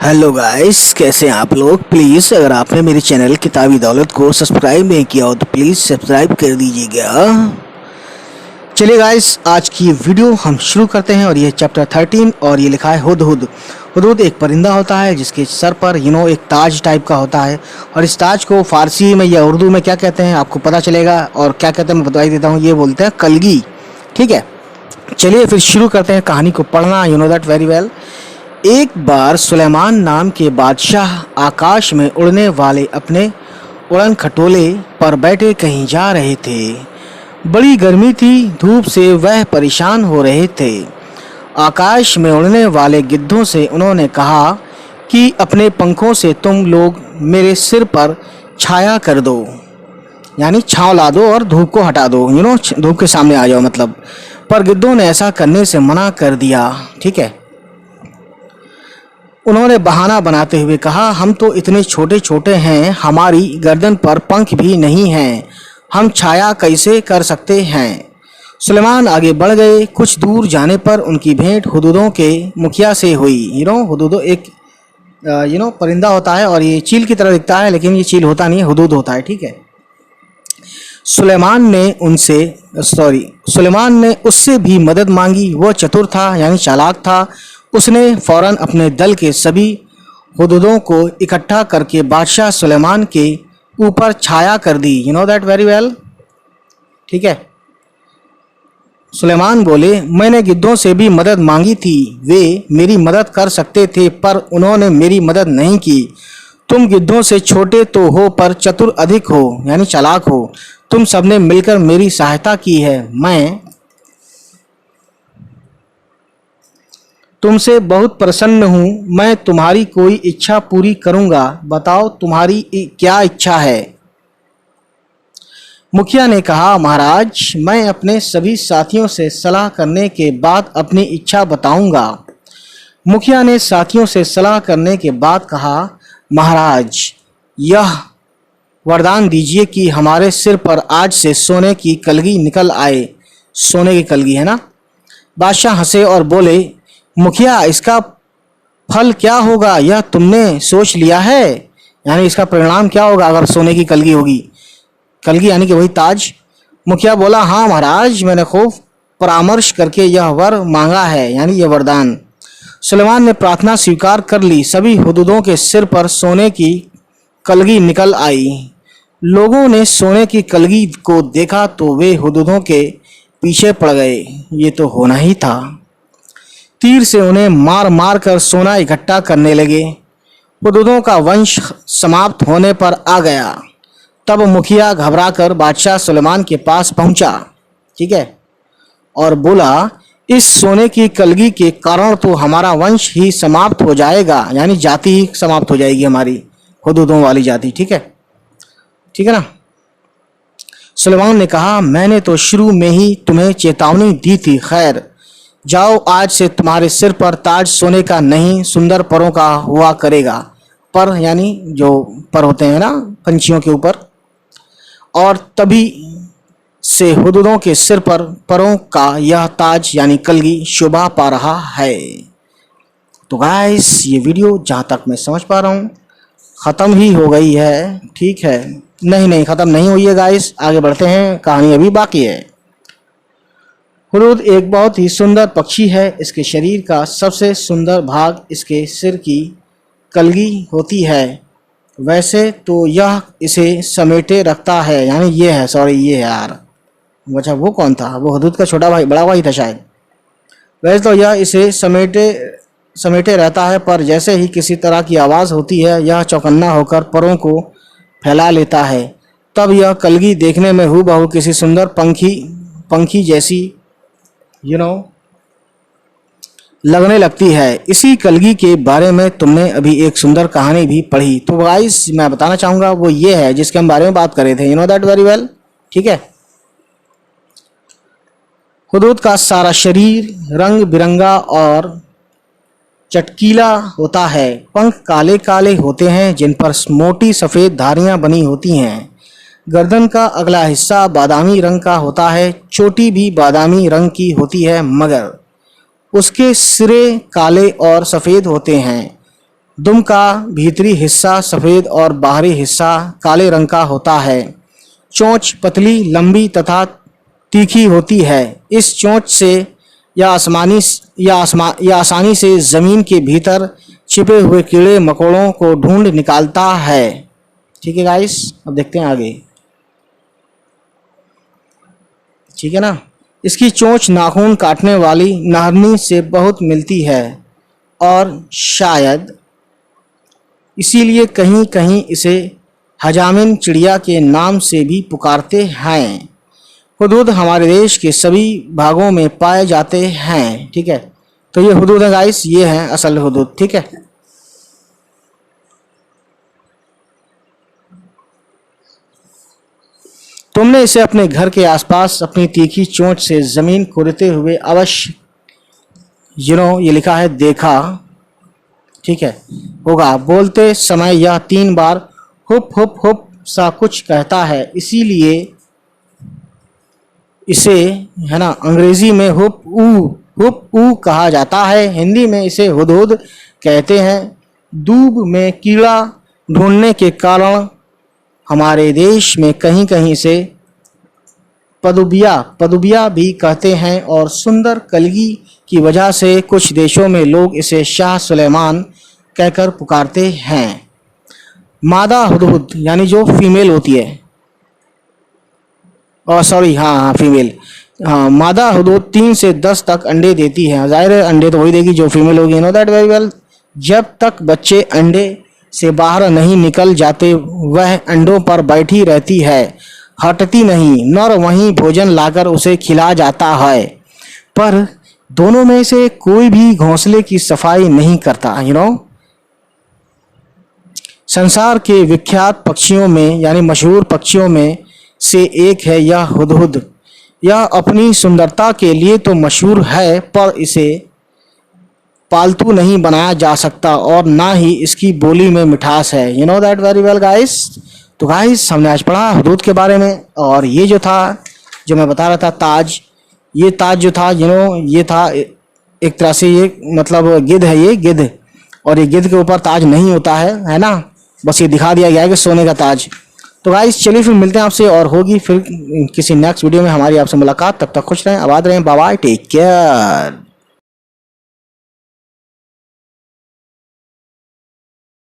Hello guys, कैसे हैं आप लोग। प्लीज़ अगर आपने मेरे चैनल किताबी दौलत को सब्सक्राइब नहीं किया हो तो प्लीज़ सब्सक्राइब कर दीजिएगा। चलिए गाइस, आज की वीडियो हम शुरू करते हैं और ये चैप्टर 13 और ये लिखा है हुदहुद। हुदहुद एक परिंदा होता है जिसके सर पर एक ताज टाइप का होता है और इस ताज को फारसी में या उर्दू में क्या कहते हैं आपको पता चलेगा, और क्या कहते हैं मैं बता ही देता हूँ। ये बोलते हैं कलगी। ठीक है, चलिए फिर शुरू करते हैं कहानी को पढ़ना। You know that very well. एक बार सुलेमान नाम के बादशाह आकाश में उड़ने वाले अपने उड़न खटोले पर बैठे कहीं जा रहे थे। बड़ी गर्मी थी, धूप से वह परेशान हो रहे थे। आकाश में उड़ने वाले गिद्धों से उन्होंने कहा कि अपने पंखों से तुम लोग मेरे सिर पर छाया कर दो, यानी छांव ला दो और धूप को हटा दो। धूप के सामने आ जाओ मतलब। पर गिद्धों ने ऐसा करने से मना कर दिया। ठीक है, उन्होंने बहाना बनाते हुए कहा, हम तो इतने छोटे छोटे हैं, हमारी गर्दन पर पंख भी नहीं हैं, हम छाया कैसे कर सकते हैं। सुलेमान आगे बढ़ गए। कुछ दूर जाने पर उनकी भेंट हुदूदों के मुखिया से हुई। हुदूद एक परिंदा होता है और ये चील की तरह दिखता है, लेकिन ये चील होता नहीं है, हुदूद होता है। ठीक है, सुलेमान ने उससे भी मदद मांगी। वह चतुर था, यानी चालाक था। उसने फौरन अपने दल के सभी हुदूदों को इकट्ठा करके बादशाह सुलेमान के ऊपर छाया कर दी। You know that very well. ठीक है, सुलेमान बोले, मैंने गिद्धों से भी मदद मांगी थी, वे मेरी मदद कर सकते थे पर उन्होंने मेरी मदद नहीं की। तुम गिद्धों से छोटे तो हो पर चतुर अधिक हो, यानी चालाक हो। तुम सबने मिलकर मेरी सहायता की है। मैं तुमसे बहुत प्रसन्न हूँ। मैं तुम्हारी कोई इच्छा पूरी करूँगा। बताओ तुम्हारी क्या इच्छा है। मुखिया ने कहा, महाराज, मैं अपने सभी साथियों से सलाह करने के बाद अपनी इच्छा बताऊंगा। मुखिया ने साथियों से सलाह करने के बाद कहा, महाराज, यह वरदान दीजिए कि हमारे सिर पर आज से सोने की कलगी निकल आए। सोने की कलगी है ना। बादशाह हंसे और बोले, मुखिया, इसका फल क्या होगा यह तुमने सोच लिया है, यानी इसका परिणाम क्या होगा अगर सोने की कलगी होगी। कलगी यानी कि वही ताज। मुखिया बोला, हाँ महाराज, मैंने खूब परामर्श करके यह वर मांगा है, यानी यह वरदान। सुलेमान ने प्रार्थना स्वीकार कर ली। सभी हुदूदों के सिर पर सोने की कलगी निकल आई। लोगों ने सोने की कलगी को देखा तो वे हुदूदों के पीछे पड़ गए। ये तो होना ही था। तीर से उन्हें मार मार कर सोना इकट्ठा करने लगे। हुदूदों का वंश समाप्त होने पर आ गया। तब मुखिया घबराकर बादशाह सुलेमान के पास पहुंचा। ठीक है, और बोला, इस सोने की कलगी के कारण तो हमारा वंश ही समाप्त हो जाएगा, यानी जाति ही समाप्त हो जाएगी हमारी, हुदूदों वाली जाति। ठीक है ना। सुलेमान ने कहा, मैंने तो शुरू में ही तुम्हें चेतावनी दी थी। खैर, जाओ, आज से तुम्हारे सिर पर ताज सोने का नहीं, सुंदर परों का हुआ करेगा। पर यानी जो पर होते हैं ना पंछियों के ऊपर। और तभी से हुदूदों के सिर पर परों का यह ताज यानी कलगी शोभा पा रहा है। तो गाइस, ये वीडियो जहाँ तक मैं समझ पा रहा हूँ ख़त्म ही हो गई है। ठीक है, नहीं ख़त्म नहीं हुई है गाइस, आगे बढ़ते हैं, कहानी अभी बाकी है। हुदूद एक बहुत ही सुंदर पक्षी है। इसके शरीर का सबसे सुंदर भाग इसके सिर की कलगी होती है। वैसे तो यह इसे समेटे रखता है, यानी ये है यार। अच्छा, वो कौन था? वो हुदूद का छोटा भाई, बड़ा भाई था शायद। वैसे तो यह इसे समेटे रहता है, पर जैसे ही किसी तरह की आवाज़ होती है यह चौकन्ना होकर परों को फैला लेता है। तब यह कलगी देखने में हूबहू किसी सुंदर पंखी जैसी लगने लगती है। इसी कलगी के बारे में तुमने अभी एक सुंदर कहानी भी पढ़ी। तो गाइस, मैं बताना चाहूँगा वो ये है जिसके हम बारे में बात कर रहे थे। You know that very well. ठीक है, हुदूद का सारा शरीर रंग बिरंगा और चटकीला होता है। पंख काले काले होते हैं जिन पर मोटी सफ़ेद धारियां बनी होती हैं। गर्दन का अगला हिस्सा बादामी रंग का होता है। चोटी भी बादामी रंग की होती है, मगर उसके सिरे काले और सफ़ेद होते हैं। दुम का भीतरी हिस्सा सफ़ेद और बाहरी हिस्सा काले रंग का होता है। चोंच पतली, लंबी तथा तीखी होती है। इस चोंच से या आसानी से ज़मीन के भीतर छिपे हुए कीड़े मकोड़ों को ढूंढ निकालता है। ठीक है गाइस, अब देखते हैं आगे। ठीक है ना। इसकी चोंच नाखून काटने वाली नारनी से बहुत मिलती है और शायद इसीलिए कहीं कहीं इसे हजामिन चिड़िया के नाम से भी पुकारते हैं। हुदहुद हमारे देश के सभी भागों में पाए जाते हैं। ठीक है, तो ये हुदहुद है गाइस, ये है असल हुदहुद। ठीक है, तुमने इसे अपने घर के आसपास अपनी तीखी चोंच से जमीन खोदते हुए अवश्य ये लिखा है देखा। ठीक है, होगा। बोलते समय यह 3 बार हुप हुप हुप सा कुछ कहता है, इसीलिए इसे है ना अंग्रेजी में हुप ऊ कहा जाता है। हिंदी में इसे हुदहुद कहते हैं। दूब में कीड़ा ढूंढने के कारण हमारे देश में कहीं कहीं इसे पदुबिया भी कहते हैं और सुंदर कलगी की वजह से कुछ देशों में लोग इसे शाह सुलेमान कहकर पुकारते हैं। मादा हुदहुद यानी जो फीमेल होती है, और सॉरी हाँ फीमेल, हाँ मादा हुदहुद 3 से 10 तक अंडे देती है। जाहिर है अंडे तो वही देगी जो फीमेल होगी, नो दैट वेरी वेल। जब तक बच्चे अंडे से बाहर नहीं निकल जाते वह अंडों पर बैठी रहती है, हटती नहीं। नर वहीं भोजन लाकर उसे खिला जाता है, पर दोनों में से कोई भी घोंसले की सफाई नहीं करता। संसार के विख्यात पक्षियों में यानी मशहूर पक्षियों में से एक है यह हुदहुद। यह अपनी सुंदरता के लिए तो मशहूर है, पर इसे पालतू नहीं बनाया जा सकता और ना ही इसकी बोली में मिठास है। You know that very well guys. तो गाइस हमने आज पढ़ा हुदहुद के बारे में, और ये जो था जो मैं बता रहा था ताज, ये ताज जो था ये था एक तरह से ये मतलब गिद्ध है, ये गिद्ध, और ये गिद्ध के ऊपर ताज नहीं होता है ना, बस ये दिखा दिया गया है कि सोने का ताज। तो गाइस चलिए फिर मिलते हैं आपसे, और होगी फिर किसी नेक्स्ट वीडियो में हमारी आपसे मुलाकात। तब तक खुश रहें, आबाद रहें, बाय बाय, टेक केयर।